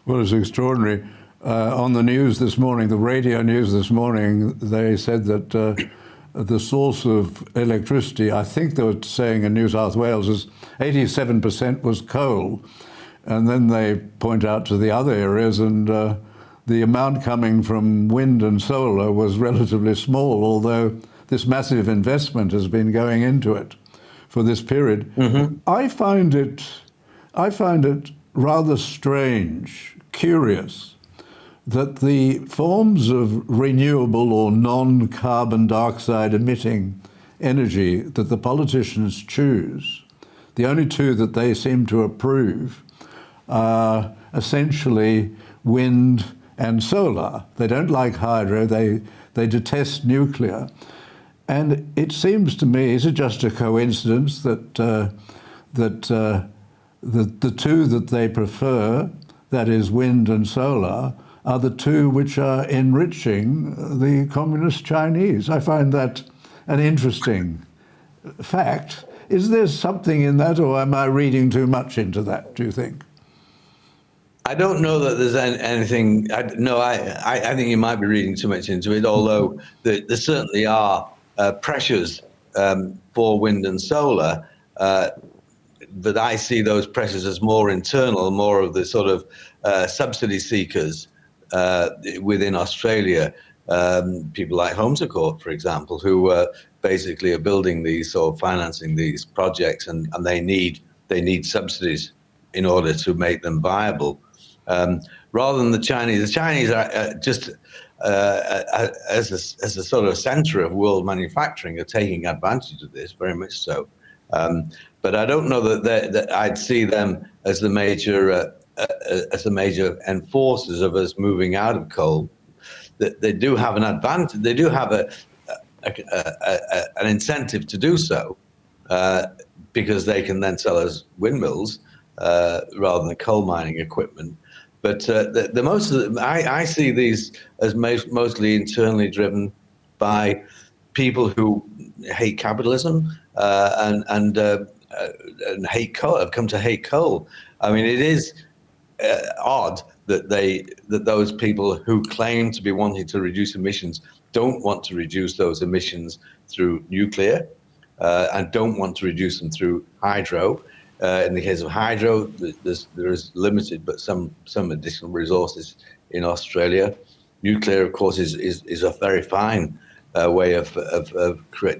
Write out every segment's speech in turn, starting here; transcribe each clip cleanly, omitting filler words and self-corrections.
Well, it's extraordinary. On the news this morning, the radio news this morning, they said that the source of electricity, I think they were saying in New South Wales, is 87% was coal. And then they point out to the other areas, and the amount coming from wind and solar was relatively small, although this massive investment has been going into it for this period. Mm-hmm. I find it rather strange, curious, that the forms of renewable or non-carbon dioxide emitting energy that the politicians choose, the only two that they seem to approve, are essentially wind and solar. They don't like hydro, they detest nuclear. And it seems to me, is it just a coincidence that the two that they prefer, that is wind and solar, are the two which are enriching the communist Chinese? I find that an interesting fact. Is there something in that, or am I reading too much into that, do you think? I don't know that there's anything. I think you might be reading too much into it, although there certainly are pressures for wind and solar, but I see those pressures as more internal, more of the sort of subsidy seekers within Australia. People like Homes Accord, for example, who basically are building these or financing these projects, and they need subsidies in order to make them viable. Rather than the Chinese are just as a sort of center of world manufacturing are taking advantage of this, very much so. But I don't know that I'd see them as the major enforcers of us moving out of coal. They do have an advantage. They do have an incentive to do so, because they can then sell us windmills rather than coal mining equipment. But the most of them, I see these as mostly internally driven by people who hate capitalism and hate coal. Have come to hate coal. I mean, it is odd that those people who claim to be wanting to reduce emissions don't want to reduce those emissions through nuclear and don't want to reduce them through hydro. In the case of hydro, there is limited but some additional resources in Australia. Nuclear, of course, is a very fine way of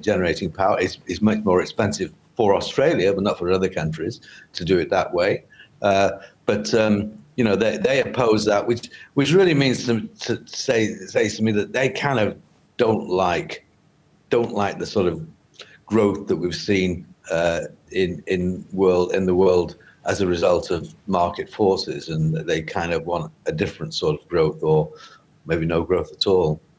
generating power. It's much more expensive for Australia, but not for other countries, to do it that way. But they oppose that, which really means to say to me that they kind of don't like the sort of growth that we've seen in the world as a result of market forces, and they kind of want a different sort of growth, or maybe no growth at all.